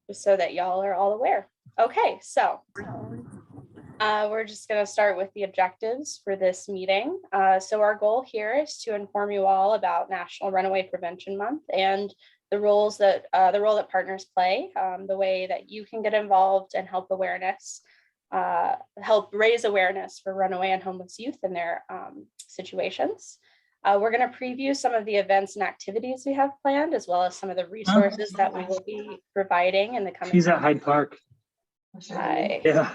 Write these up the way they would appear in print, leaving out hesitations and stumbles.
just so that y'all are all aware. Okay, so we're just going to start with the objectives for this meeting. So our goal here is to inform you all about National Runaway Prevention Month and the role that partners play, the way that you can get involved and help raise awareness for runaway and homeless youth in their situations. We're going to preview some of the events and activities we have planned, as well as some of the resources that we will be providing in the coming. She's at Hyde Park. Hi. Yeah.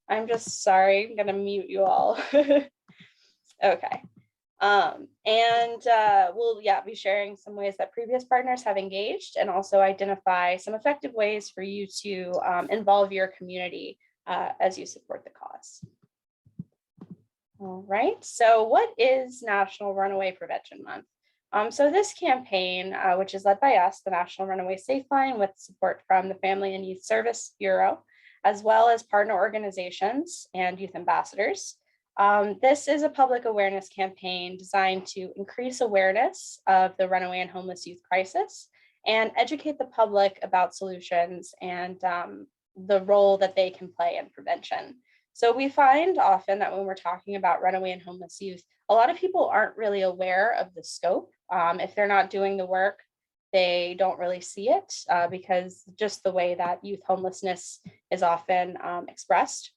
I'm just sorry. I'm going to mute you all. Okay. We'll be sharing some ways that previous partners have engaged, and also identify some effective ways for you to involve your community as you support the cause. All right, so what is National Runaway Prevention Month? So this campaign, which is led by us, the National Runaway Safe Line, with support from the Family and Youth Service Bureau, as well as partner organizations and youth ambassadors. This is a public awareness campaign designed to increase awareness of the runaway and homeless youth crisis and educate the public about solutions and the role that they can play in prevention. So we find often that when we're talking about runaway and homeless youth, a lot of people aren't really aware of the scope. If they're not doing the work, they don't really see it because just the way that youth homelessness is often expressed.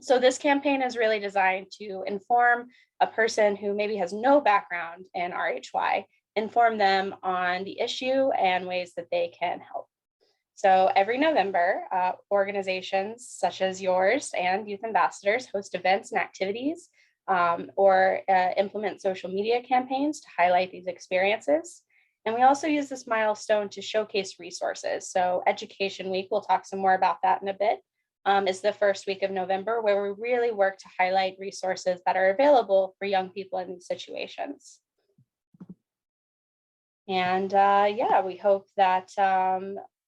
So this campaign is really designed to inform a person who maybe has no background in RHY, inform them on the issue and ways that they can help. So every November, organizations such as yours and youth ambassadors host events and activities or implement social media campaigns to highlight these experiences. And we also use this milestone to showcase resources. So Education Week, we'll talk some more about that in a bit, is the first week of November, where we really work to highlight resources that are available for young people in these situations. And we hope that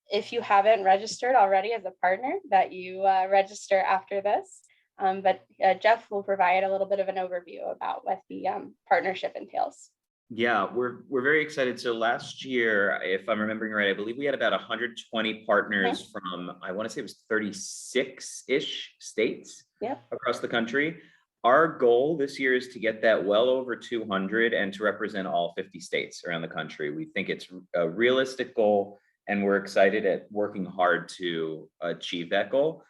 if you haven't registered already as a partner, that you register after this. But Jeff will provide a little bit of an overview about what the partnership entails. Yeah, we're very excited. So last year, if I'm remembering right, I believe we had about 120 partners from, I want to say it was 36-ish states across the country. Our goal this year is to get that well over 200 and to represent all 50 states around the country. We think it's a realistic goal, and we're excited at working hard to achieve that goal.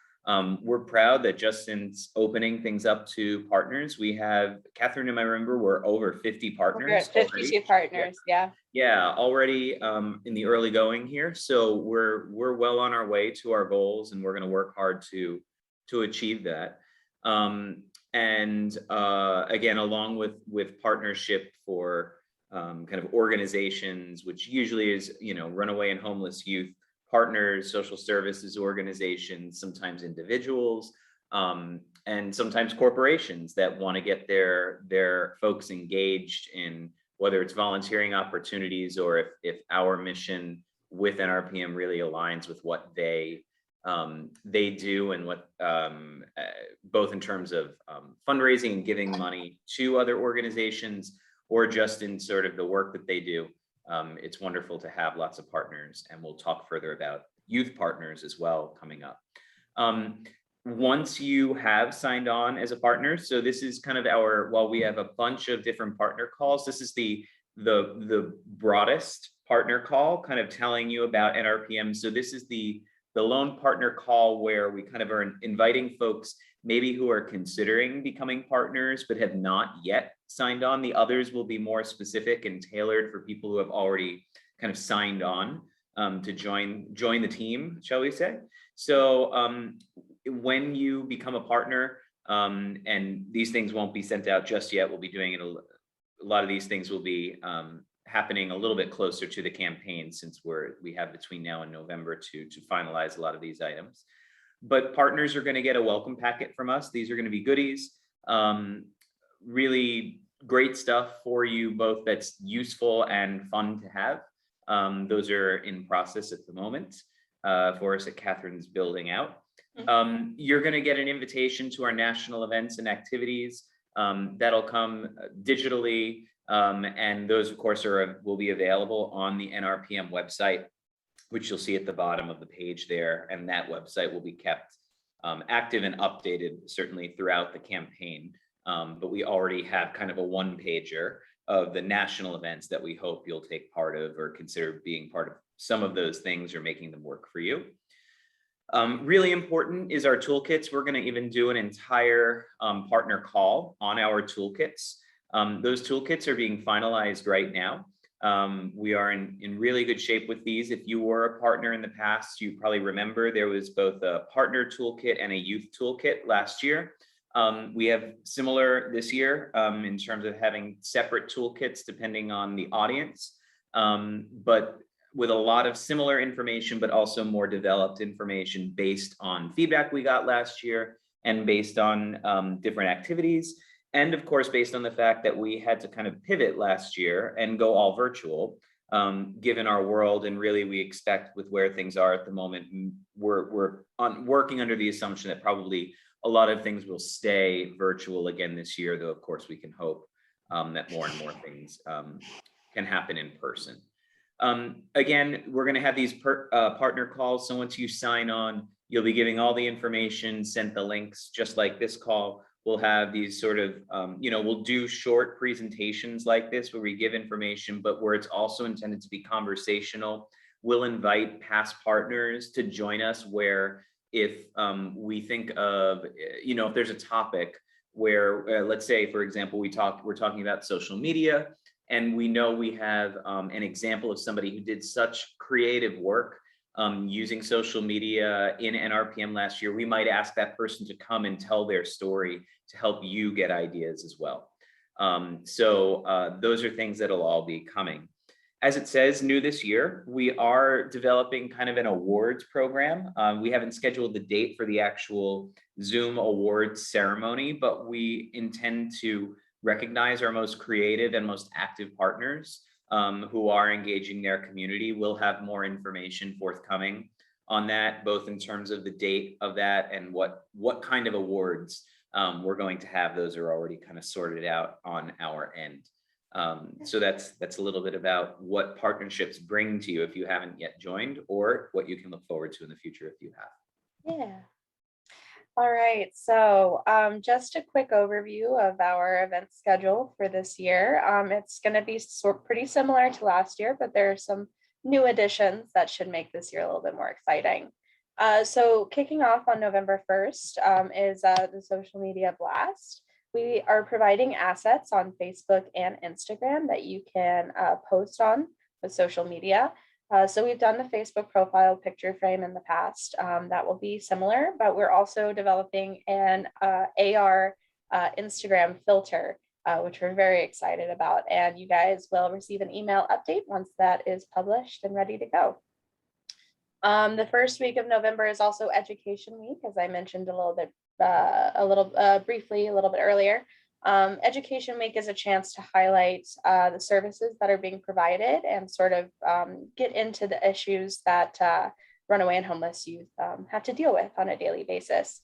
We're proud that just since opening things up to partners, we have, Catherine and I remember, we're over 50 partners. We're at 52 partners, yeah. Yeah, already in the early going here. So we're well on our way to our goals, and we're going to work hard to achieve that. Again, along with partnership for kind of organizations, which usually is, runaway and homeless youth partners, social services organizations, sometimes individuals, and sometimes corporations that want to get their folks engaged in whether it's volunteering opportunities or if our mission with NRPM really aligns with what they do and what both in terms of fundraising and giving money to other organizations or just in sort of the work that they do. It's wonderful to have lots of partners, and we'll talk further about youth partners as well coming up. Once you have signed on as a partner, so this is kind of while we have a bunch of different partner calls, this is the broadest partner call, kind of telling you about NRPM. So this is the lone partner call where we kind of are inviting folks maybe who are considering becoming partners but have not yet signed on. The others will be more specific and tailored for people who have already kind of signed on to join the team, shall we say. So when you become a partner, and these things won't be sent out just yet, we'll be doing it. A lot of these things will be happening a little bit closer to the campaign, since we have between now and November to finalize a lot of these items. But partners are going to get a welcome packet from us. These are going to be goodies, really great stuff for you both that's useful and fun to have. Those are in process at the moment for us that Catherine's building out. You're going to get an invitation to our national events and activities that'll come digitally. And those, of course, will be available on the NRPM website which you'll see at the bottom of the page there. And that website will be kept active and updated certainly throughout the campaign. But we already have kind of a one-pager of the national events that we hope you'll take part of or consider being part of some of those things or making them work for you. Really important is our toolkits. We're going to even do an entire partner call on our toolkits. Those toolkits are being finalized right now. We are in really good shape with these. If you were a partner in the past, you probably remember there was both a partner toolkit and a youth toolkit last year. We have similar this year in terms of having separate toolkits depending on the audience, but with a lot of similar information, but also more developed information based on feedback we got last year and based on different activities. And of course, based on the fact that we had to kind of pivot last year and go all virtual, given our world, and really we expect with where things are at the moment, we're working under the assumption that probably a lot of things will stay virtual again this year, though of course we can hope that more and more things can happen in person. Again, we're going to have these partner calls. So once you sign on, you'll be giving all the information, sent the links, just like this call. We'll have these sort of, we'll do short presentations like this where we give information, but where it's also intended to be conversational. We'll invite past partners to join us where if we think of, if there's a topic where, let's say, for example, we're talking about social media, and we know we have an example of somebody who did such creative work using social media in NRPM last year, we might ask that person to come and tell their story to help you get ideas as well. So those are things that'll all be coming. As it says, new this year, we are developing kind of an awards program. We haven't scheduled the date for the actual Zoom awards ceremony, but we intend to recognize our most creative and most active partners who are engaging their community. We'll have more information forthcoming on that, both in terms of the date of that and what kind of awards we're going to have. Those are already kind of sorted out on our end. So that's a little bit about what partnerships bring to you if you haven't yet joined, or what you can look forward to in the future if you have. Yeah. All right, so just a quick overview of our event schedule for this year. It's going to be pretty similar to last year, but there are some new additions that should make this year a little bit more exciting. So kicking off on November 1st is the social media blast. We are providing assets on Facebook and Instagram that you can post on with social media. So we've done the Facebook profile picture frame in the past. That will be similar, but we're also developing an AR Instagram filter, which we're very excited about. And you guys will receive an email update once that is published and ready to go. The first week of November is also Education Week, as I mentioned briefly a little bit earlier. Education Week is a chance to highlight the services that are being provided and sort of get into the issues that runaway and homeless youth have to deal with on a daily basis.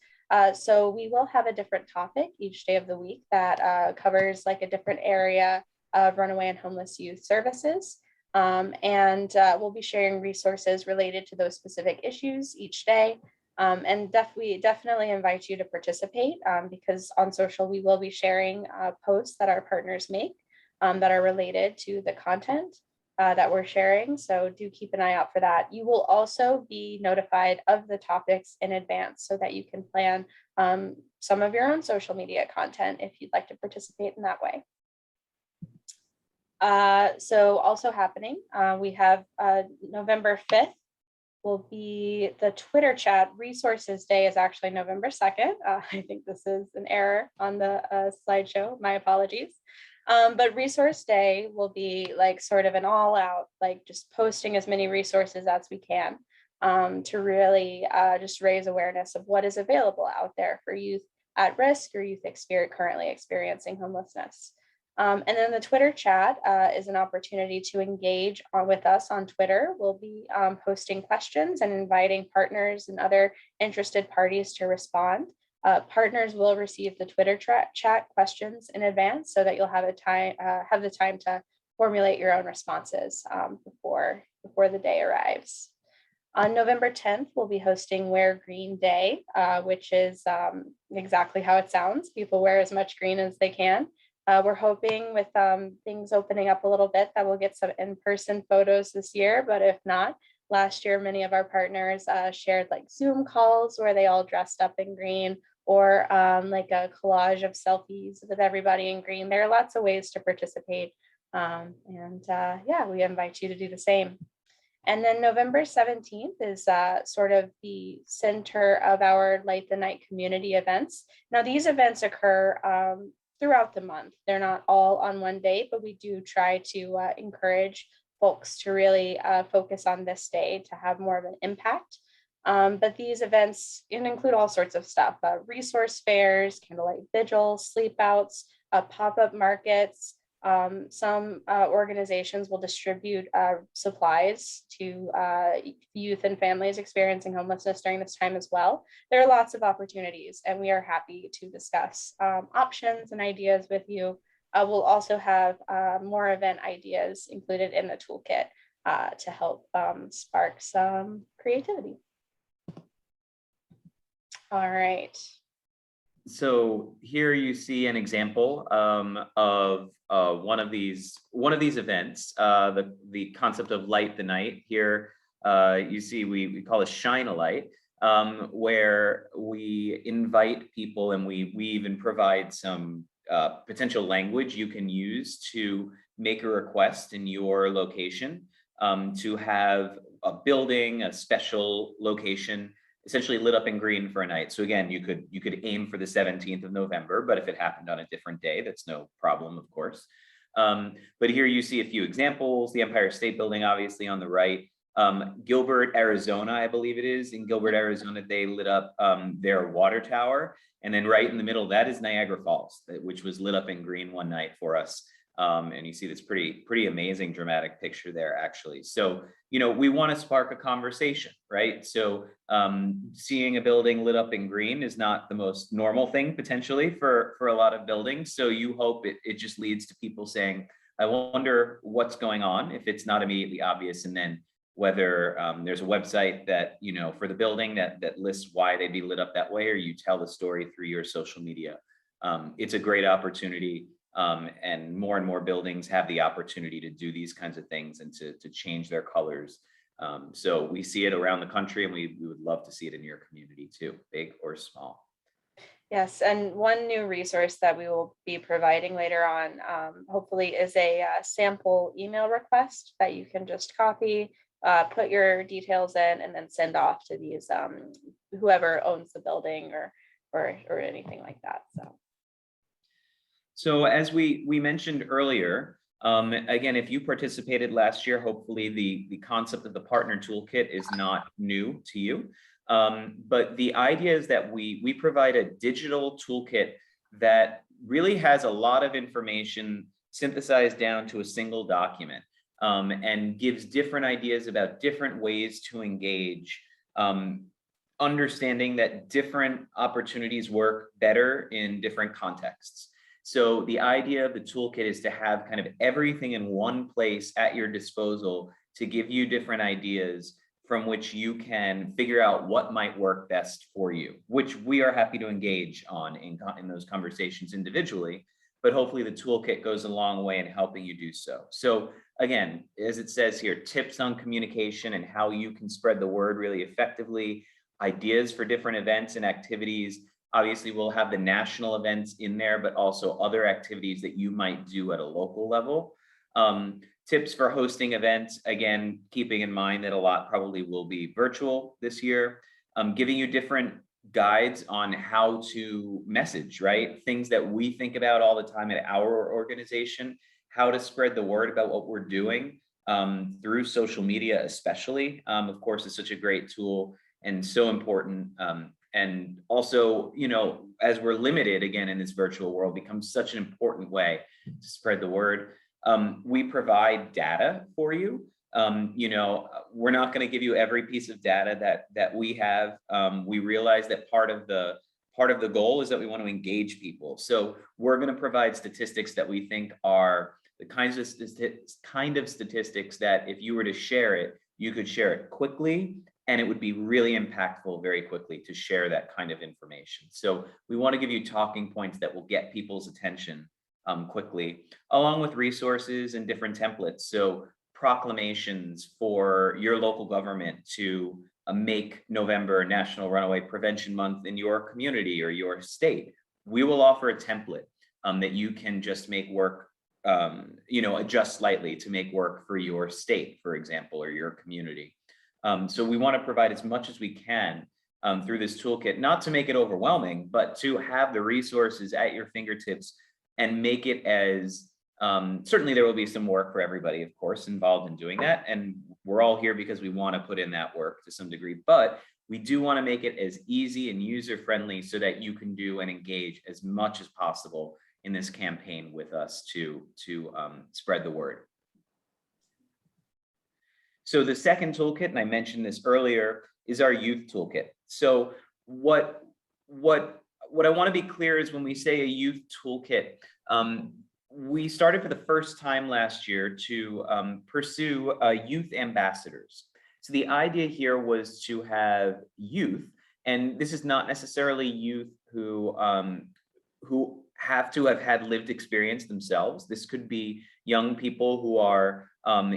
So we will have a different topic each day of the week that covers like a different area of runaway and homeless youth services. And we'll be sharing resources related to those specific issues each day. And we definitely invite you to participate because on social, we will be sharing posts that our partners make that are related to the content that we're sharing. So do keep an eye out for that. You will also be notified of the topics in advance so that you can plan some of your own social media content if you'd like to participate in that way. So also happening, we have November 5th. Will be the Twitter chat. Resources Day is actually November 2nd. I think this is an error on the slideshow. My apologies. But Resource Day will be like sort of an all out, like just posting as many resources as we can to really just raise awareness of what is available out there for youth at risk or youth currently experiencing homelessness. And then the Twitter chat is an opportunity to engage with us on Twitter. We'll be posting questions and inviting partners and other interested parties to respond. Partners will receive the Twitter chat questions in advance so that you'll have the time to formulate your own responses before the day arrives. On November 10th, we'll be hosting Wear Green Day, which is exactly how it sounds. People wear as much green as they can. We're hoping with things opening up a little bit that we'll get some in-person photos this year, but if not, last year, many of our partners shared like Zoom calls where they all dressed up in green, or like a collage of selfies with everybody in green. There are lots of ways to participate. Yeah, we invite you to do the same. And then November 17th is sort of the center of our Light the Night community events. Now, these events occur throughout the month. They're not all on one day, but we do try to encourage folks to really focus on this day to have more of an impact. But these events include all sorts of stuff, resource fairs, candlelight vigils, sleep outs, pop-up markets. Some organizations will distribute supplies to youth and families experiencing homelessness during this time as well. There are lots of opportunities, and we are happy to discuss options and ideas with you. We'll also have more event ideas included in the toolkit to help spark some creativity. All right. So here you see an example of one of these events, the concept of Light the Night. Here you see we call it Shine a Light, where we invite people, and we even provide some potential language you can use to make a request in your location to have a building, a special location, essentially lit up in green for a night. So again, you could aim for the 17th of November, but if it happened on a different day, that's no problem, of course. But here you see a few examples. The Empire State Building, obviously on the right. Gilbert, Arizona, I believe it is. In Gilbert, Arizona, they lit up their water tower. And then right in the middle of that is Niagara Falls, which was lit up in green one night for us. And you see this pretty amazing dramatic picture there, actually. So, we want to spark a conversation, right? So seeing a building lit up in green is not the most normal thing potentially for a lot of buildings. So you hope it just leads to people saying, I wonder what's going on, if it's not immediately obvious. And then whether there's a website that, for the building that lists why they'd be lit up that way, or you tell the story through your social media. It's a great opportunity. And more buildings have the opportunity to do these kinds of things and to change their colors. So we see it around the country, and we would love to see it in your community too, big or small. Yes, and one new resource that we will be providing later on, hopefully, is a sample email request that you can just copy, put your details in, and then send off to these whoever owns the building or anything like that. So as we mentioned earlier, again, if you participated last year, hopefully the concept of the partner toolkit is not new to you. But the idea is that we provide a digital toolkit that really has a lot of information synthesized down to a single document, and gives different ideas about different ways to engage, understanding that different opportunities work better in different contexts. So the idea of the toolkit is to have kind of everything in one place at your disposal to give you different ideas from which you can figure out what might work best for you, which we are happy to engage on in those conversations individually, but hopefully the toolkit goes a long way in helping you do so. So again, as it says here, tips on communication and how you can spread the word really effectively, ideas for different events and activities. Obviously, we'll have the national events in there, but also other activities that you might do at a local level. Tips for hosting events, again, keeping in mind that a lot probably will be virtual this year. Giving you different guides on how to message, right? Things that we think about all the time at our organization, how to spread the word about what we're doing through social media, especially. Of course, it's such a great tool and so important. And also, as we're limited again in this virtual world, becomes such an important way to spread the word. We provide data for you. We're not going to give you every piece of data that we have. We realize that part of the goal is that we want to engage people. So we're going to provide statistics that we think are the kind of statistics that if you were to share it, you could share it quickly And it would be really impactful very quickly to share that kind of information. So we want to give you talking points that will get people's attention quickly, along with resources and different templates. So proclamations for your local government to make November National Runaway Prevention Month in your community or your state. We will offer a template that you can just make work, adjust slightly to make work for your state, for example, or your community. So we want to provide as much as we can through this toolkit, not to make it overwhelming, but to have the resources at your fingertips and make it as, certainly there will be some work for everybody, of course, involved in doing that. And we're all here because we want to put in that work to some degree, but we do want to make it as easy and user-friendly so that you can do and engage as much as possible in this campaign with us to spread the word. So the second toolkit, and I mentioned this earlier, is our youth toolkit. So what I want to be clear is when we say a youth toolkit, we started for the first time last year to pursue youth ambassadors. So the idea here was to have youth, and this is not necessarily youth who have to have had lived experience themselves. This could be young people who are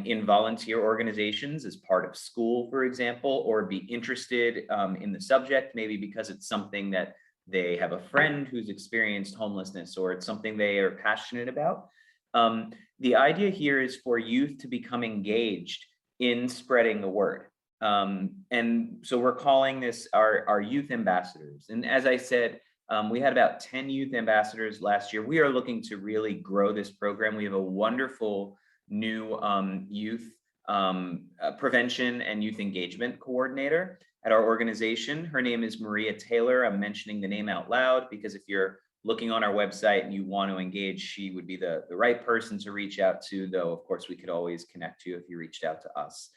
in volunteer organizations as part of school, for example, or be interested in the subject, maybe because it's something that they have a friend who's experienced homelessness, or it's something they are passionate about. The idea here is for youth to become engaged in spreading the word. And so we're calling this our youth ambassadors. And as I said, we had about 10 youth ambassadors last year. We are looking to really grow this program. We have a wonderful new youth prevention and youth engagement coordinator at our organization. Her name is Maria Taylor. I'm mentioning the name out loud because if you're looking on our website and you want to engage, she would be the right person to reach out to, though of course we could always connect you if you reached out to us.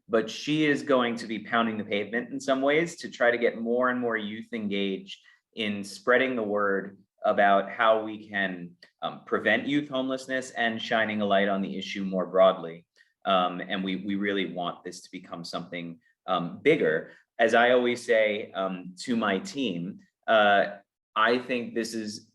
But she is going to be pounding the pavement in some ways to try to get more and more youth engaged in spreading the word about how we can prevent youth homelessness and shining a light on the issue more broadly. And we really want this to become something bigger. As I always say to my team, I think this is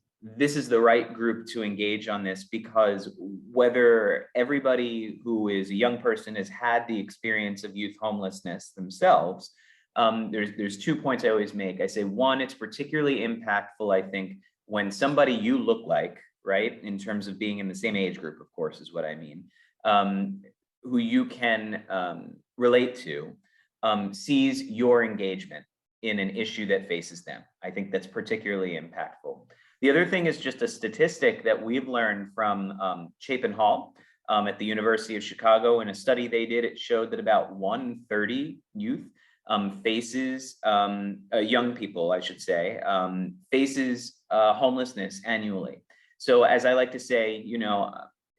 the right group to engage on this, because whether everybody who is a young person has had the experience of youth homelessness themselves, there's 2 points I always make. I say, one, it's particularly impactful, I think, when somebody you look like, right, in terms of being in the same age group, of course, is what I mean, who you can relate to, sees your engagement in an issue that faces them. I think that's particularly impactful. The other thing is just a statistic that we've learned from Chapin Hall at the University of Chicago. In a study they did, it showed that about 130 youth faces, young people, I should say, faces homelessness annually. So as I like to say,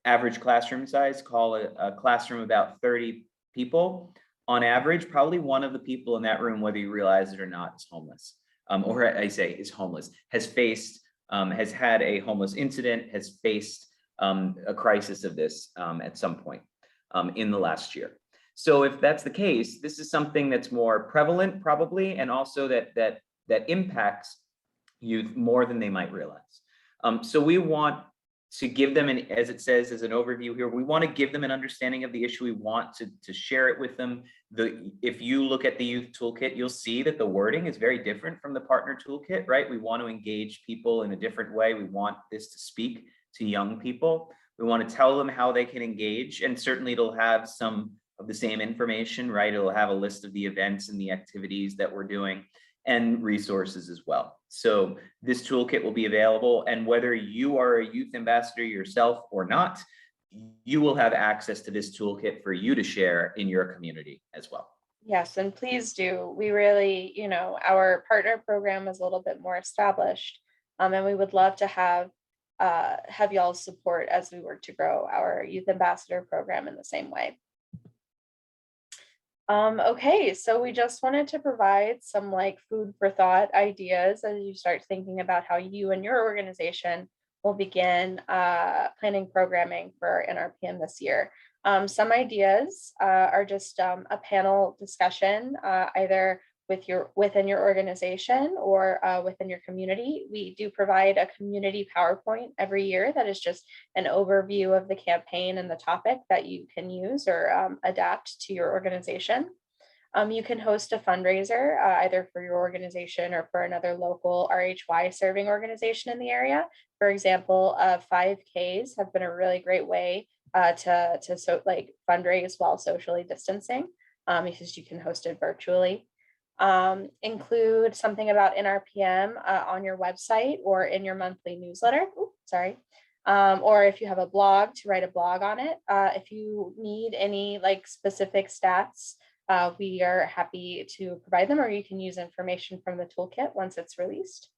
average classroom size, call a classroom about 30 people. On average, probably one of the people in that room, whether you realize it or not, is homeless, or I say is homeless, has faced, has had a homeless incident, has faced a crisis of this at some point in the last year. So if that's the case, this is something that's more prevalent probably, and also that impacts youth more than they might realize. So we want to give them, as it says as an overview here, we want to give them an understanding of the issue. We want to share it with them. If you look at the youth toolkit, you'll see that the wording is very different from the partner toolkit, right? We want to engage people in a different way. We want this to speak to young people. We want to tell them how they can engage, and certainly it'll have some of the same information, right? It'll have a list of the events and the activities that we're doing, and resources as well. So this toolkit will be available, and whether you are a youth ambassador yourself or not, you will have access to this toolkit for you to share in your community as well. Yes, and please do. We really, our partner program is a little bit more established, and we would love to have y'all's support as we work to grow our youth ambassador program in the same way. Okay, so we just wanted to provide some food for thought ideas as you start thinking about how you and your organization will begin planning programming for NRPM this year. Some ideas are just a panel discussion, either within your organization or within your community. We do provide a community PowerPoint every year that is just an overview of the campaign and the topic that you can use or adapt to your organization. You can host a fundraiser either for your organization or for another local RHY serving organization in the area. For example, 5Ks have been a really great way to fundraise while socially distancing, because you can host it virtually. Include something about NRPM on your website or in your monthly newsletter. Oops, sorry. Or if you have a blog, to write a blog on it. If you need any specific stats, we are happy to provide them, or you can use information from the toolkit once it's released.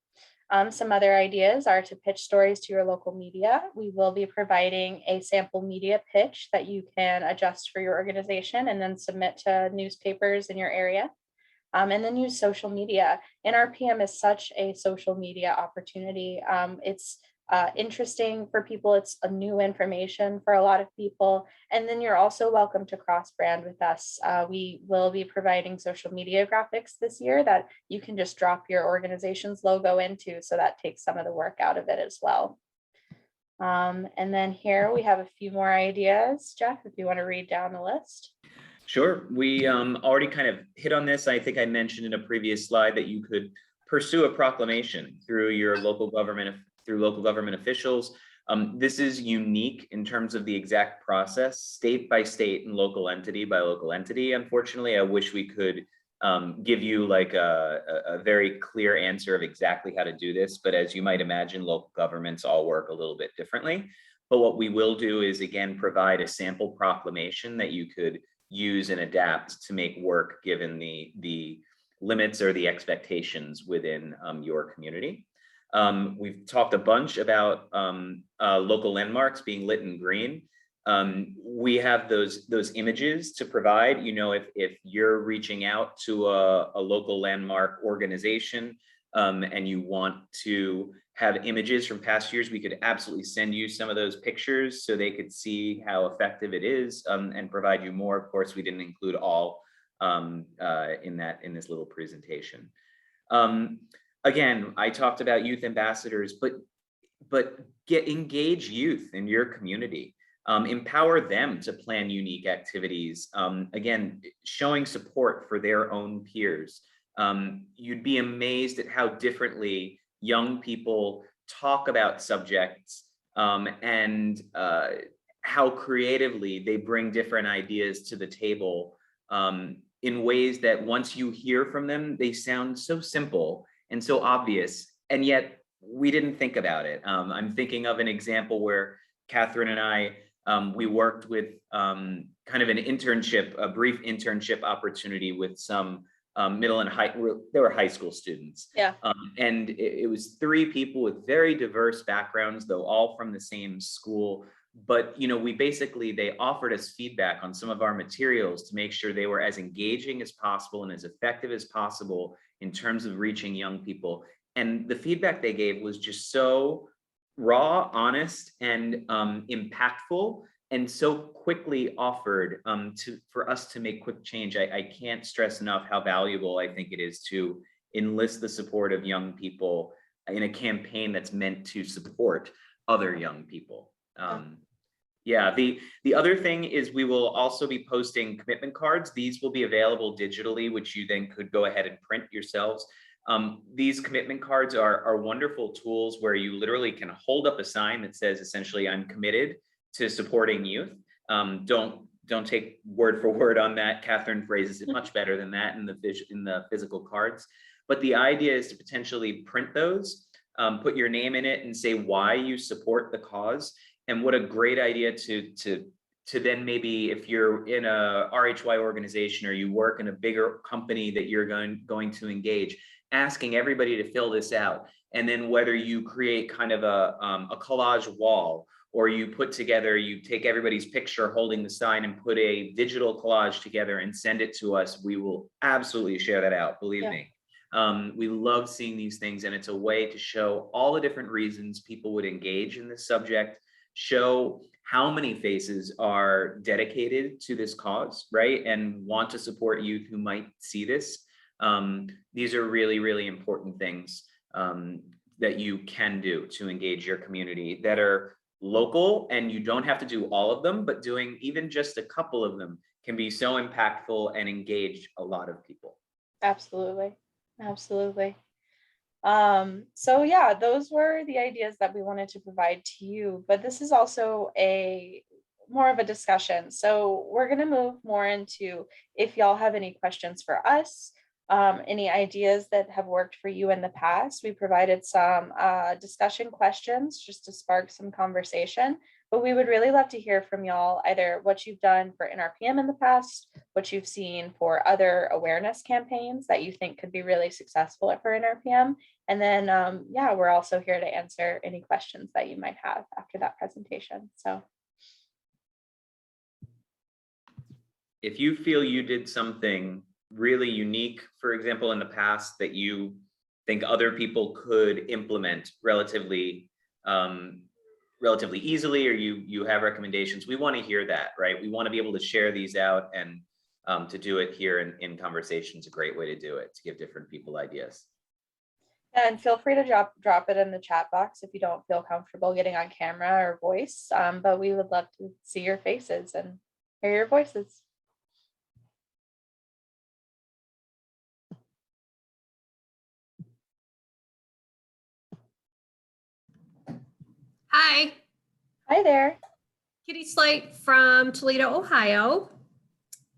Some other ideas are to pitch stories to your local media. We will be providing a sample media pitch that you can adjust for your organization and then submit to newspapers in your area. And then use social media. NRPM is such a social media opportunity. It's interesting for people. It's a new information for a lot of people. And then you're also welcome to cross-brand with us. We will be providing social media graphics this year that you can just drop your organization's logo into, so that takes some of the work out of it as well. And then here we have a few more ideas. Jeff, if you want to read down the list. Sure. We already kind of hit on this. I think I mentioned in a previous slide that you could pursue a proclamation through your local government, through local government officials. This is unique in terms of the exact process, state by state and local entity by local entity. Unfortunately, I wish we could give you like a very clear answer of exactly how to do this. But as you might imagine, local governments all work a little bit differently. But what we will do is, again, provide a sample proclamation that you could use and adapt to make work given the limits or the expectations within your community. We've talked a bunch about local landmarks being lit in green. We have those images to provide. You know, if you're reaching out to a local landmark organization and you want to have images from past years, we could absolutely send you some of those pictures so they could see how effective it is and provide you more. Of course, we didn't include all in this little presentation. Again, I talked about youth ambassadors, but engage youth in your community. Empower them to plan unique activities. Again, showing support for their own peers. You'd be amazed at how differently young people talk about subjects and how creatively they bring different ideas to the table in ways that once you hear from them, they sound so simple and so obvious, and yet we didn't think about it. I'm thinking of an example where Catherine and I, we worked with kind of an internship, a brief internship opportunity with some middle and they were high school students. Yeah. And it was 3 people with very diverse backgrounds, though all from the same school. But, you know, they offered us feedback on some of our materials to make sure they were as engaging as possible and as effective as possible in terms of reaching young people. And the feedback they gave was just so raw, honest, and impactful, and so quickly offered for us to make quick change. I can't stress enough how valuable I think it is to enlist the support of young people in a campaign that's meant to support other young people. Yeah, the other thing is we will also be posting commitment cards. These will be available digitally, which you then could go ahead and print yourselves. These commitment cards are wonderful tools where you literally can hold up a sign that says, essentially, I'm committed to supporting youth. Don't take word for word on that. Catherine phrases it much better than that in the physical cards. But the idea is to potentially print those, put your name in it and say why you support the cause. And what a great idea to then maybe, if you're in a RHY organization or you work in a bigger company that you're going to engage, asking everybody to fill this out. And then whether you create kind of a collage wall, or you take everybody's picture holding the sign and put a digital collage together and send it to us, we will absolutely share that out, believe me. We love seeing these things, and it's a way to show all the different reasons people would engage in this subject, show how many faces are dedicated to this cause, right? And want to support youth who might see this. These are really, really important things that you can do to engage your community that are local, and you don't have to do all of them, but doing even just a couple of them can be so impactful and engage a lot of people. Absolutely. Absolutely. So yeah, those were the ideas that we wanted to provide to you, but this is also more of a discussion. So we're going to move more into, if y'all have any questions for us, any ideas that have worked for you in the past. We provided some discussion questions just to spark some conversation, but we would really love to hear from y'all, either what you've done for NRPM in the past, what you've seen for other awareness campaigns that you think could be really successful for NRPM. And then, yeah, we're also here to answer any questions that you might have after that presentation. So if you feel you did something really unique, for example, in the past that you think other people could implement relatively easily, or you have recommendations, we want to hear that, right? We want to be able to share these out, and to do it here in conversation is a great way to do it, to give different people ideas. and feel free to drop it in the chat box if you don't feel comfortable getting on camera or voice, but we would love to see your faces and hear your voices. Hi. Hi there. Kitty Slate from Toledo, Ohio.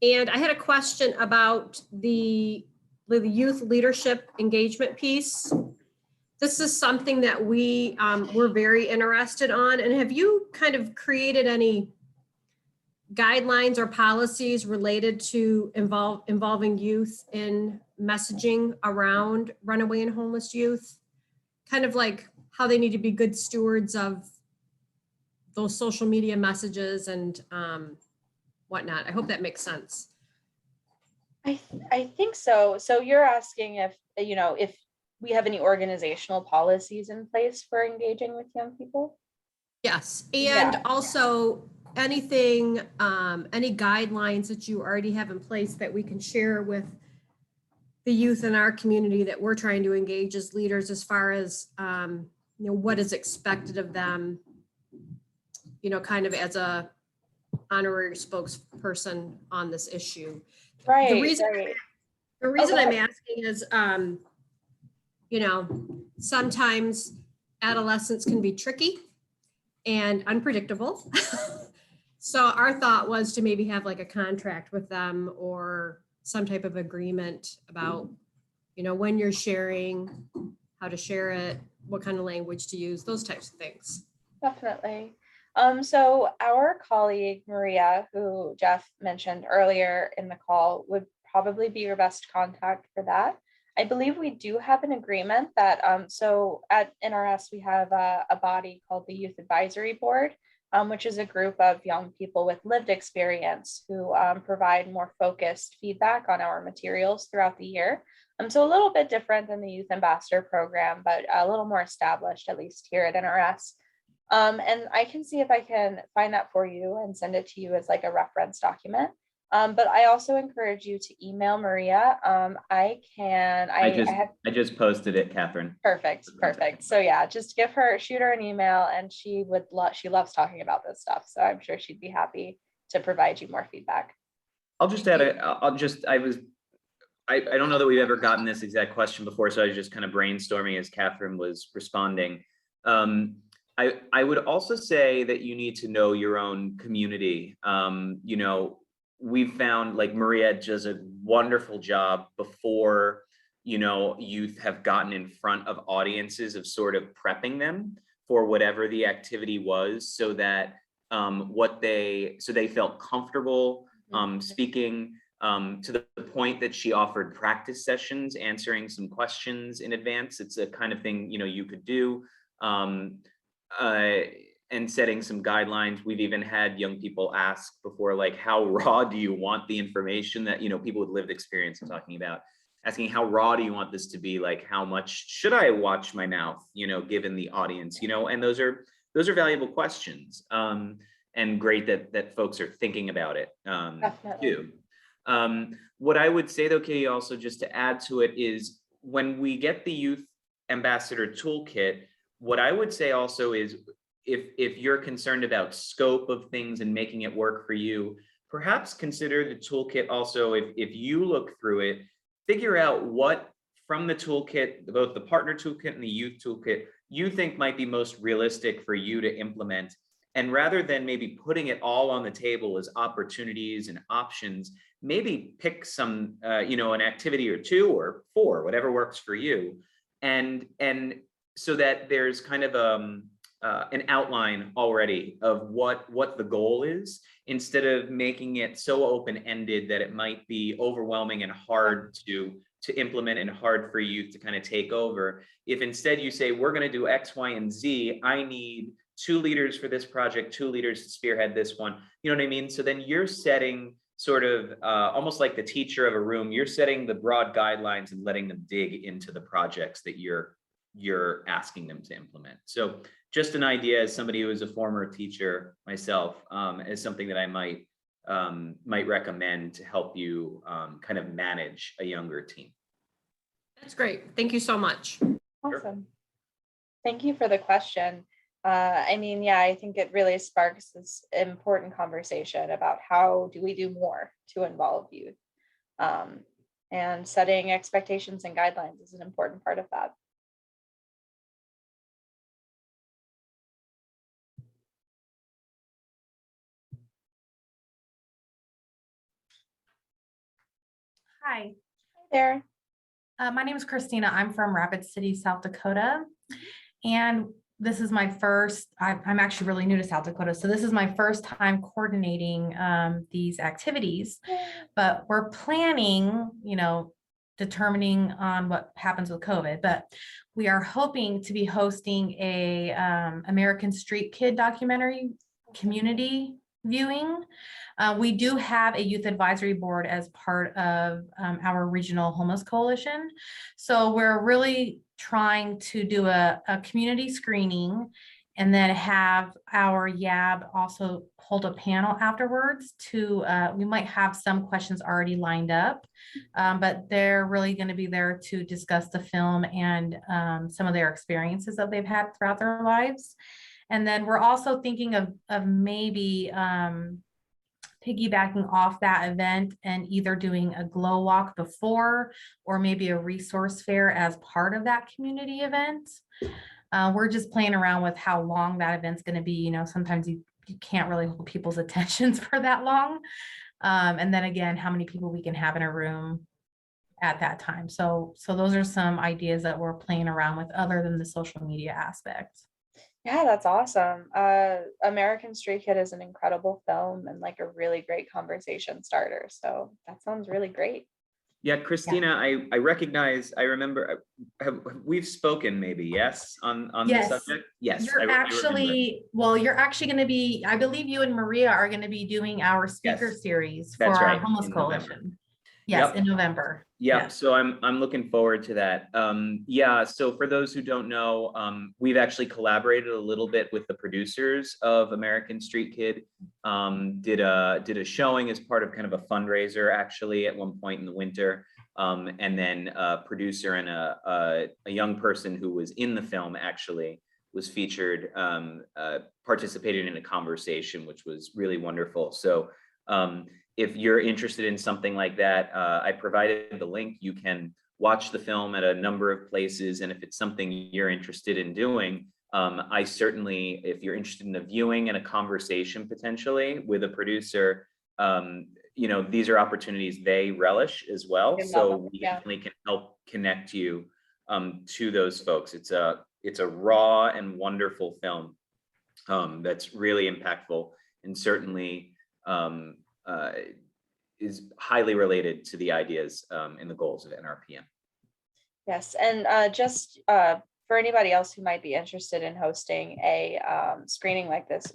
And I had a question about the youth leadership engagement piece. This is something that we're very interested on. And have you kind of created any guidelines or policies related to involving youth in messaging around runaway and homeless youth? Kind of like how they need to be good stewards of those social media messages and whatnot. I hope that makes sense. I think so. So you're asking if, if we have any organizational policies in place for engaging with young people? Yes, and Yeah. also anything, any guidelines that you already have in place that we can share with the youth in our community that we're trying to engage as leaders, as far as what is expected of them, kind of as a honorary spokesperson on this issue. Right. The reason I'm Okay. asking is, sometimes adolescents can be tricky and unpredictable. So our thought was to maybe have like a contract with them or some type of agreement about, when you're sharing, how to share it, what kind of language to use, those types of things. Definitely. So our colleague, Maria, who Jeff mentioned earlier in the call, would probably be your best contact for that. I believe we do have an agreement that, so at NRS, we have a body called the Youth Advisory Board, which is a group of young people with lived experience who provide more focused feedback on our materials throughout the year. So a little bit different than the Youth Ambassador program, but a little more established, at least here at NRS. And I can see if I can find that for you and send it to you as like a reference document. But I also encourage you to email Maria. I just posted it, Catherine. Perfect. So yeah, just shoot her an email, and she loves talking about this stuff. So I'm sure she'd be happy to provide you more feedback. I'll just add I don't know that we've ever gotten this exact question before, so I was just kind of brainstorming as Catherine was responding. I would also say that you need to know your own community. We've found, like, Maria does a wonderful job before, youth have gotten in front of audiences of sort of prepping them for whatever the activity was, so that they felt comfortable speaking, to the point that she offered practice sessions, answering some questions in advance. It's a kind of thing, you could do. And setting some guidelines. We've even had young people ask before, like, how raw do you want the information that, people with lived experience I'm talking about, asking how raw do you want this to be? Like, how much should I watch my mouth, given the audience, and those are those are valuable questions. And great that folks are thinking about it Definitely. too. What I would say though, Katie, also just to add to it is when we get the Youth Ambassador Toolkit, what I would say also is if you're concerned about scope of things and making it work for you, perhaps consider the toolkit also. If you look through it, figure out what from the toolkit, both the partner toolkit and the youth toolkit, you think might be most realistic for you to implement. And rather than maybe putting it all on the table as opportunities and options, maybe pick some, an activity or 2 or 4, whatever works for you. And so that there's kind of an outline already of what the goal is, instead of making it so open-ended that it might be overwhelming and hard to implement and hard for youth to kind of take over. If instead you say, we're going to do X, Y, and Z, I need 2 leaders for this project, 2 leaders to spearhead this one. You know what I mean? So then you're setting sort of almost like the teacher of a room, you're setting the broad guidelines and letting them dig into the projects that you're asking them to implement. So just an idea as somebody who is a former teacher myself, as something that I might recommend to help you kind of manage a younger team. That's great. Thank you so much. Awesome. Thank you for the question. I think it really sparks this important conversation about how do we do more to involve youth, and setting expectations and guidelines is an important part of that. Hi. Hi there. My name is Christina. I'm from Rapid City, South Dakota. And this is my first, I'm actually really new to South Dakota. So this is my first time coordinating these activities, but we're planning, determining on what happens with COVID, but we are hoping to be hosting a American Street Kid documentary community viewing. We do have a youth advisory board as part of our regional homeless coalition. So we're really trying to do a community screening and then have our YAB also hold a panel afterwards to, we might have some questions already lined up, but they're really going to be there to discuss the film and some of their experiences that they've had throughout their lives. And then we're also thinking of maybe piggybacking off that event and either doing a glow walk before or maybe a resource fair as part of that community event. We're just playing around with how long that event's going to be. Sometimes you can't really hold people's attentions for that long. And then again, how many people we can have in a room at that time. So those are some ideas that we're playing around with other than the social media aspect. Yeah, that's awesome. American Street Kid is an incredible film and like a really great conversation starter. So that sounds really great. Yeah, Christina, I recognize, I remember, we've spoken maybe, yes, on Yes. the subject? Yes. You're actually going to be, I believe you and Maria are going to be doing our speaker series for That's our right, homeless in coalition. November. Yes, Yep. in November. Yeah, Yes. so I'm looking forward to that. So for those who don't know, we've actually collaborated a little bit with the producers of American Street Kid. Did a showing as part of kind of a fundraiser actually at one point in the winter. And then a producer and a young person who was in the film actually was featured, participated in a conversation, which was really wonderful. So if you're interested in something like that, I provided the link. You can watch the film at a number of places. And if it's something you're interested in doing, I certainly, if you're interested in a viewing and a conversation potentially with a producer, these are opportunities they relish as well. So we definitely can help connect you to those folks. It's a raw and wonderful film that's really impactful and certainly is highly related to the ideas and the goals of NRPM. Yes, and just for anybody else who might be interested in hosting a screening like this,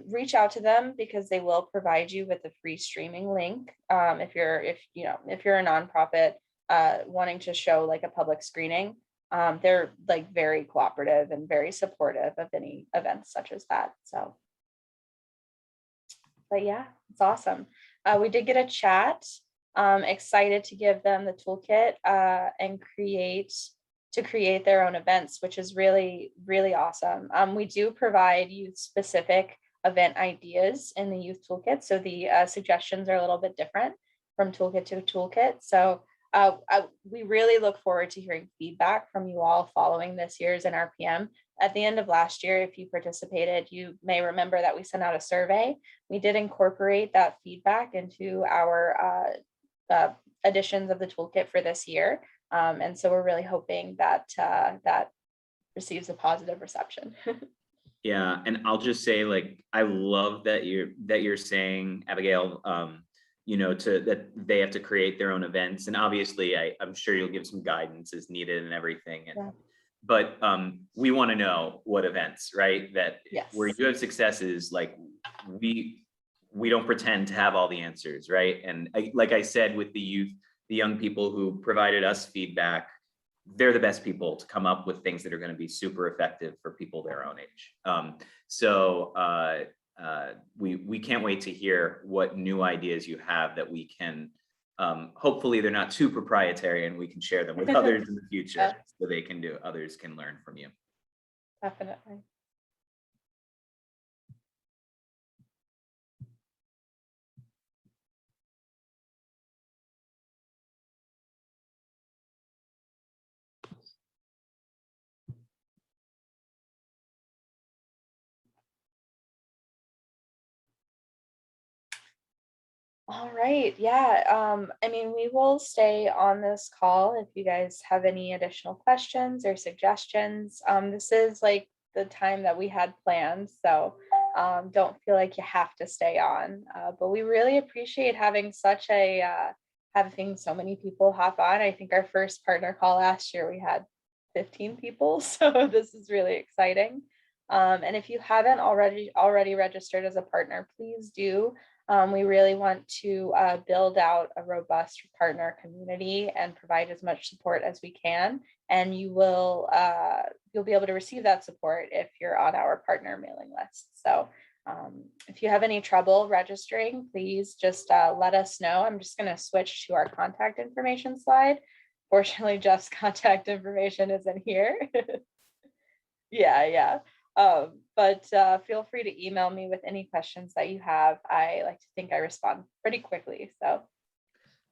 reach out to them because they will provide you with a free streaming link. If you're a nonprofit wanting to show like a public screening, they're like very cooperative and very supportive of any events such as that. So, but yeah, it's awesome. We did get a chat. Excited to give them the toolkit and create their own events, which is really, really awesome. We do provide youth specific event ideas in the youth toolkit. So the suggestions are a little bit different from toolkit to toolkit. So we really look forward to hearing feedback from you all following this year's NRPM. At the end of last year, if you participated, you may remember that we sent out a survey. We did incorporate that feedback into our editions of the toolkit for this year. And so we're really hoping that that receives a positive reception. Yeah, and I'll just say, like, I love that you're saying, Abigail, that they have to create their own events, and obviously I'm sure you'll give some guidance as needed and everything. And Yeah. But we want to know what events, right? That Yes. where you have successes, like we don't pretend to have all the answers, right? And like I said, with the youth, the young people who provided us feedback, they're the best people to come up with things that are going to be super effective for people their own age. We can't wait to hear what new ideas you have that we can, hopefully they're not too proprietary and we can share them with others in the future. Yeah. So others can learn from you. Definitely. All right. Yeah. I mean, we will stay on this call if you guys have any additional questions or suggestions. This is like the time that we had planned, so don't feel like you have to stay on. But we really appreciate having having so many people hop on. I think our first partner call last year we had 15 people, so this is really exciting. And if you haven't already registered as a partner, please do. We really want to build out a robust partner community and provide as much support as we can. And you'll be able to receive that support if you're on our partner mailing list. So if you have any trouble registering, please just let us know. I'm just going to switch to our contact information slide. Fortunately, Jeff's contact information isn't here. Yeah. But feel free to email me with any questions that you have. I like to think I respond pretty quickly. So.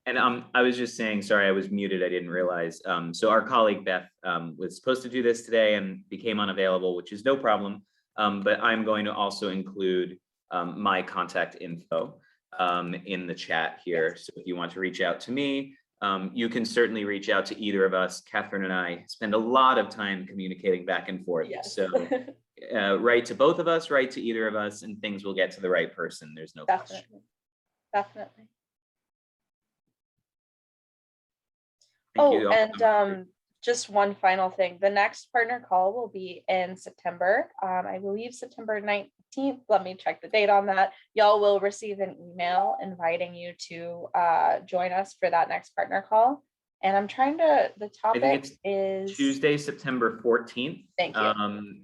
And I was just saying, sorry, I was muted. I didn't realize. So our colleague Beth was supposed to do this today and became unavailable, which is no problem. But I'm going to also include my contact info in the chat here. Yes. So if you want to reach out to me, you can certainly reach out to either of us. Catherine and I spend a lot of time communicating back and forth. Yes. So write to both of us, write to either of us, and things will get to the right person. There's no question. Definitely. Thank you all so much. Just one final thing. The next partner call will be in September. I believe September 19th. Let me check the date on that. Y'all will receive an email inviting you to join us for that next partner call. And I'm trying to, the topic is Tuesday, September 14th. Thank you.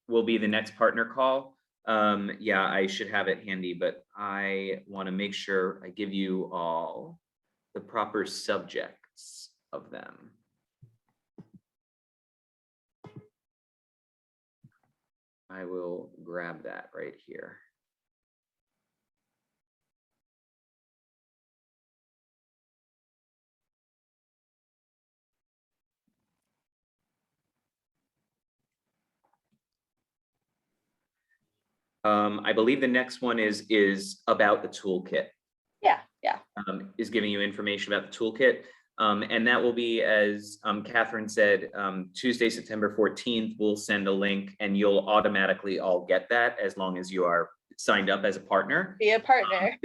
Will be the next partner call. Yeah, I should have it handy, but I want to make sure I give you all the proper subjects of them. I will grab that right here. I believe the next one is about the toolkit. Yeah. Is giving you information about the toolkit. And that will be, as Catherine said, Tuesday, September 14th, we'll send a link and you'll automatically all get that as long as you are signed up as a partner. Be a partner.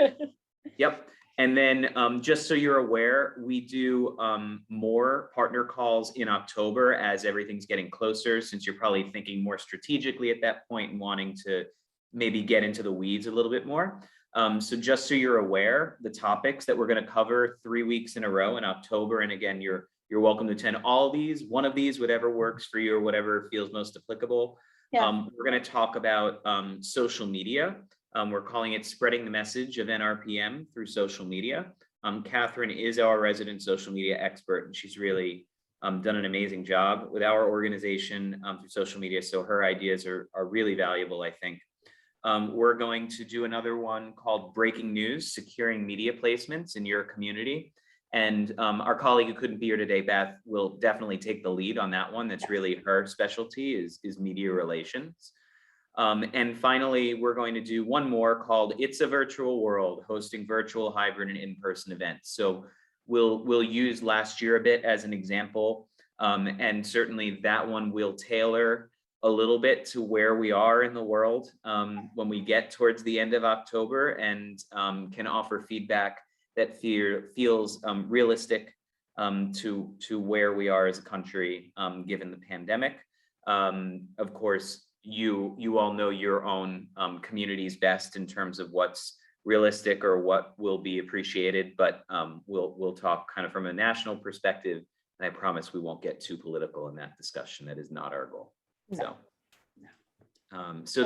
Yep. And then just so you're aware, we do more partner calls in October as everything's getting closer, since you're probably thinking more strategically at that point and wanting to maybe get into the weeds a little bit more. So just so you're aware, the topics that we're going to cover 3 weeks in a row in October, and again, you're you're welcome to attend all these, one of these, whatever works for you or whatever feels most applicable. Yeah. We're going to talk about social media. We're calling it spreading the message of NRPM through social media. Catherine is our resident social media expert, and she's really done an amazing job with our organization through social media. So her ideas are really valuable, I think. We're going to do another one called Breaking News, Securing Media Placements in Your Community. And our colleague who couldn't be here today, Beth, will definitely take the lead on that one. That's really her specialty is media relations. And finally, we're going to do one more called It's a Virtual World, hosting virtual, hybrid, and in-person events. So we'll use last year a bit as an example. And certainly that one will tailor a little bit to where we are in the world when we get towards the end of October, and can offer feedback that feels realistic to where we are as a country given the pandemic. Of course, you all know your own communities best in terms of what's realistic or what will be appreciated, but we'll talk kind of from a national perspective, and I promise we won't get too political in that discussion. That is not our goal. No. So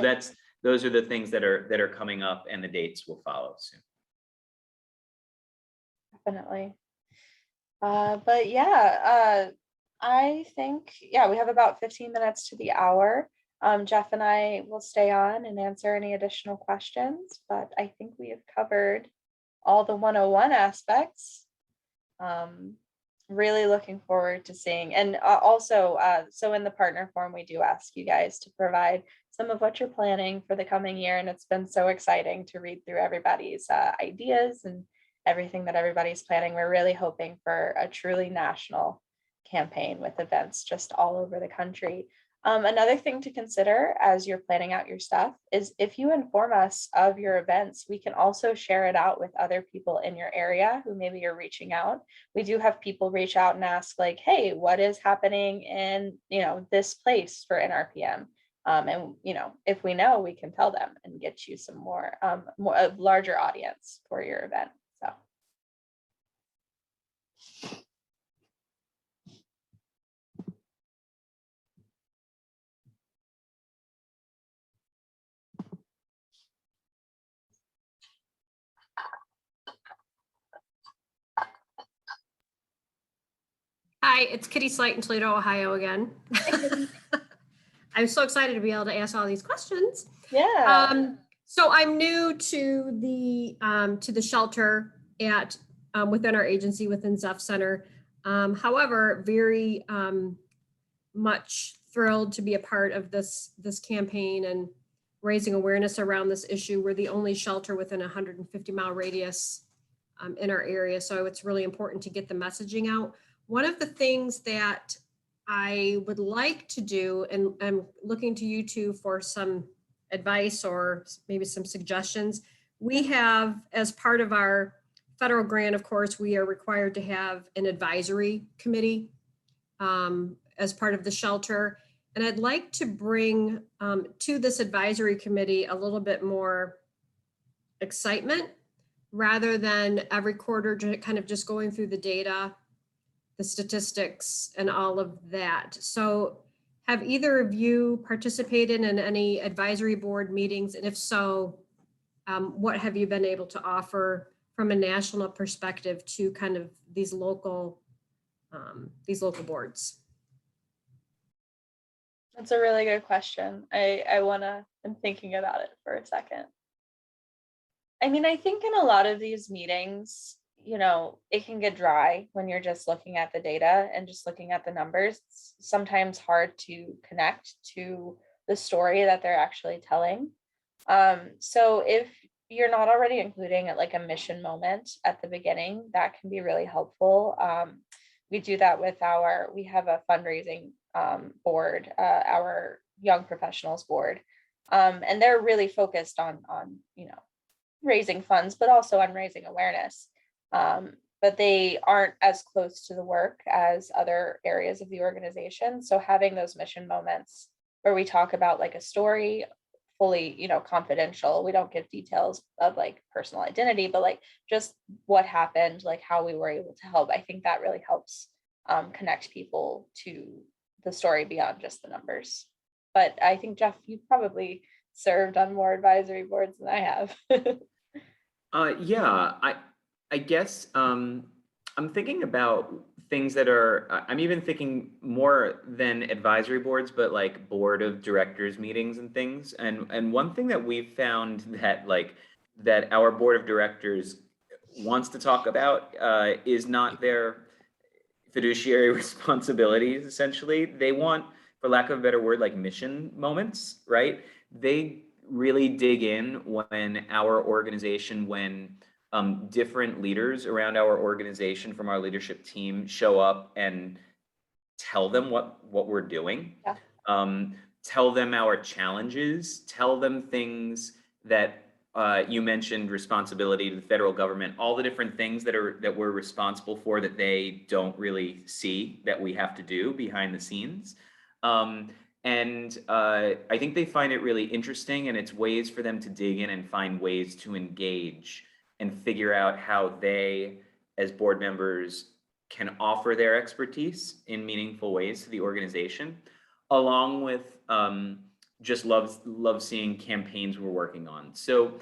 those are the things that are coming up, and the dates will follow soon. Definitely. But yeah, I think, yeah, we have about 15 minutes to the hour. Jeff and I will stay on and answer any additional questions, but I think we have covered all the 101 aspects. Really looking forward to seeing, and also, so in the partner form, we do ask you guys to provide some of what you're planning for the coming year, and it's been so exciting to read through everybody's ideas and everything that everybody's planning. We're really hoping for a truly national campaign with events just all over the country. Another thing to consider as you're planning out your stuff is if you inform us of your events, we can also share it out with other people in your area who maybe you're reaching out. We do have people reach out and ask like, hey, what is happening in, this place for NRPM? And, if we know, we can tell them and get you some more a larger audience for your event. So. Hi, it's Kitty Slight in Toledo, Ohio again. I'm so excited to be able to ask all these questions. Yeah. So I'm new to the shelter at within our agency within Zeph Center. However, very much thrilled to be a part of this campaign and raising awareness around this issue. We're the only shelter within a 150-mile radius in our area, so it's really important to get the messaging out. One of the things that I would like to do, and I'm looking to you two for some advice or maybe some suggestions. We have, as part of our federal grant, of course, we are required to have an advisory committee as part of the shelter. And I'd like to bring to this advisory committee a little bit more excitement rather than every quarter kind of just going through the data, the statistics, and all of that. So have either of you participated in any advisory board meetings? And if so, what have you been able to offer from a national perspective to kind of these local boards? That's a really good question. I'm thinking about it for a second. I mean, I think in a lot of these meetings, it can get dry when you're just looking at the data and just looking at the numbers. It's sometimes hard to connect to the story that they're actually telling. So if you're not already including it like a mission moment at the beginning, that can be really helpful. We do that with we have a fundraising board, our young professionals board, and they're really focused on raising funds, but also on raising awareness. But they aren't as close to the work as other areas of the organization. So having those mission moments where we talk about like a story, fully, confidential. We don't give details of like personal identity, but like just what happened, like how we were able to help. I think that really helps connect people to the story beyond just the numbers. But I think, Jeff, you probably served on more advisory boards than I have. Yeah, I guess I'm thinking about things that are, I'm even thinking more than advisory boards, but like board of directors meetings and things. And one thing that we've found that our board of directors wants to talk about is not their fiduciary responsibilities, essentially. They want, for lack of a better word, like mission moments, right? They really dig in when our organization, when different leaders around our organization from our leadership team show up and tell them what we're doing. Yeah. Tell them our challenges, tell them things that you mentioned, responsibility to the federal government, all the different things that we're responsible for that they don't really see that we have to do behind the scenes. And I think they find it really interesting, and it's ways for them to dig in and find ways to engage and figure out how they, as board members, can offer their expertise in meaningful ways to the organization, along with just love seeing campaigns we're working on. So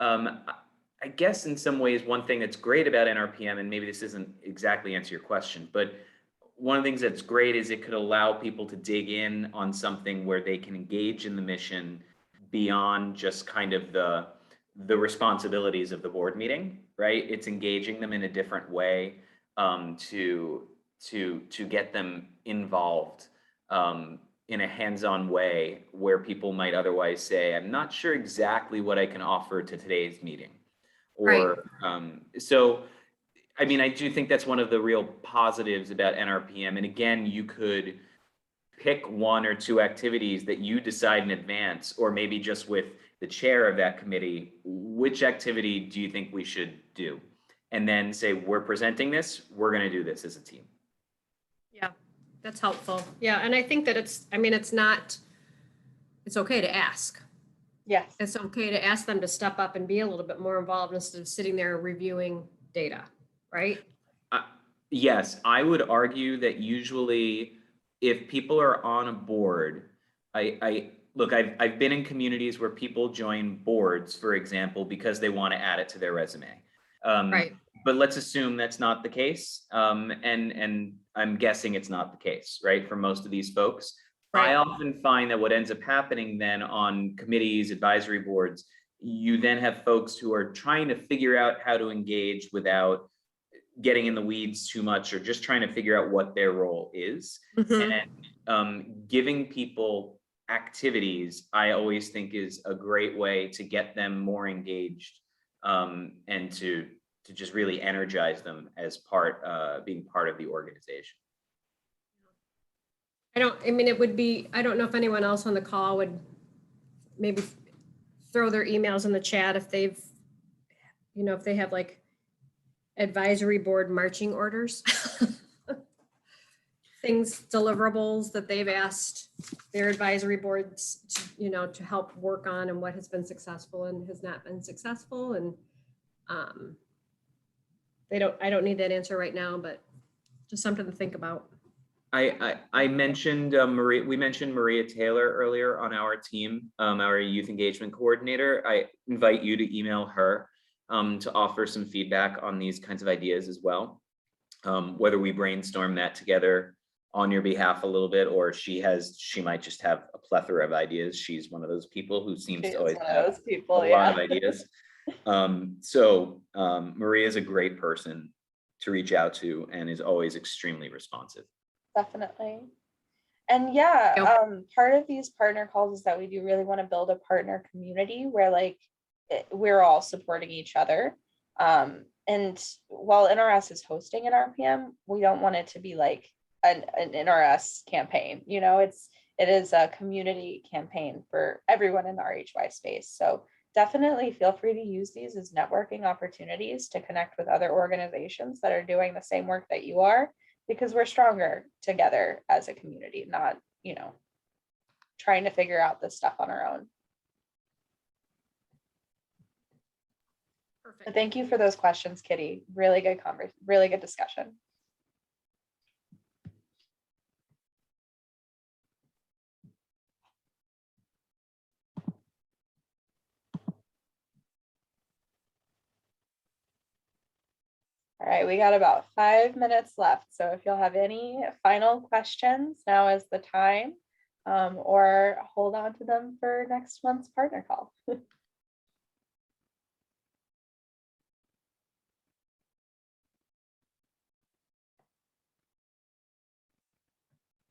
I guess in some ways, one thing that's great about NRPM, and maybe this isn't exactly answer your question, but one of the things that's great is it could allow people to dig in on something where they can engage in the mission beyond just kind of the responsibilities of the board meeting, right? It's engaging them in a different way to get them involved in a hands-on way where people might otherwise say, I'm not sure exactly what I can offer to today's meeting. Or so, I mean, I do think that's one of the real positives about NRPM. And again, you could pick one or two activities that you decide in advance, or maybe just with the chair of that committee, which activity do you think we should do? And then say, we're presenting this, we're going to do this as a team. Yeah, that's helpful. Yeah, and I think that it's okay to ask. Yes. It's okay to ask them to step up and be a little bit more involved instead of sitting there reviewing data, right? Yes, I would argue that usually if people are on a board, look, I've been in communities where people join boards, for example, because they want to add it to their resume. Right. But let's assume that's not the case. And I'm guessing it's not the case, right? For most of these folks. Right. I often find that what ends up happening then on committees, advisory boards, you then have folks who are trying to figure out how to engage without getting in the weeds too much, or just trying to figure out what their role is. And giving people activities, I always think is a great way to get them more engaged and to just really energize them as being part of the organization. I don't know if anyone else on the call would maybe throw their emails in the chat if they've, if they have like advisory board marching orders, things, deliverables that they've asked their advisory boards to help work on, and what has been successful and has not been successful. And I don't need that answer right now, but just something to think about. I mentioned Maria. We mentioned Maria Taylor earlier on our team, our youth engagement coordinator. I invite you to email her to offer some feedback on these kinds of ideas as well. Whether we brainstorm that together on your behalf a little bit, or she might just have a plethora of ideas. She's one of those people who seems to always have a lot of ideas. So Maria is a great person to reach out to and is always extremely responsive. Definitely. And part of these partner calls is that we do really want to build a partner community where we're all supporting each other. And while NRS is hosting an RPM, we don't want it to be like an NRS campaign. It is a community campaign for everyone in the RHY space. So definitely feel free to use these as networking opportunities to connect with other organizations that are doing the same work that you are, because we're stronger together as a community, not, trying to figure out this stuff on our own. Perfect. But thank you for those questions, Kitty. Really good really good discussion. All right, we got about 5 minutes left. So if you'll have any final questions, now is the time, or hold on to them for next month's partner call.